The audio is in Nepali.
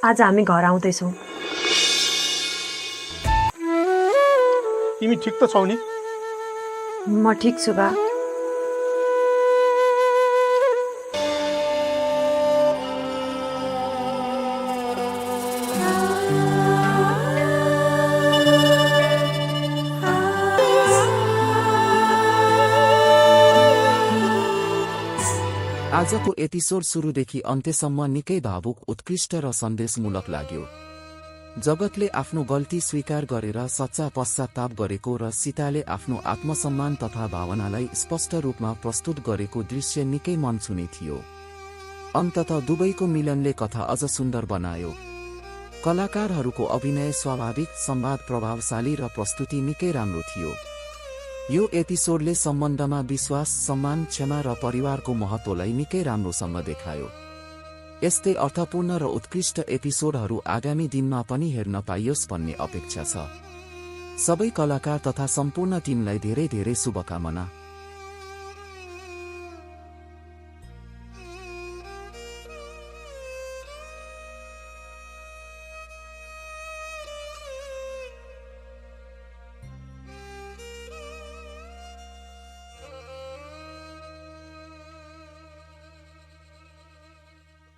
आज हामी घर आउँदैछौँ। तिमी ठिक त छौ नि? म ठिक छु बा। आजको एपिसोड सुरुदेखि अन्त्यसम्म निकै भावुक, उत्कृष्ट र सन्देशमूलक लाग्यो। जगतले आफ्नो गल्ती स्वीकार गरेर सच्चा पश्चाताप गरेको र सीताले आफ्नो आत्मसम्मान तथा भावनालाई स्पष्ट रूपमा प्रस्तुत गरेको दृश्य निकै मन छुने थियो। अन्ततः दुवैको मिलनले कथा अझ सुन्दर बनायो। कलाकारहरूको अभिनय स्वाभाविक, संवाद प्रभावशाली र प्रस्तुति निकै राम्रो थियो। यो एपिसोडले सम्बन्धमा विश्वास, सम्मान, क्षमा र परिवारको महत्त्वलाई निकै राम्रोसँग देखायो। यस्तै अर्थपूर्ण र उत्कृष्ट एपिसोडहरू आगामी दिनमा पनि हेर्न पाइयोस् भन्ने अपेक्षा छ। सबै कलाकार तथा सम्पूर्ण टिमलाई धेरै धेरै शुभकामना।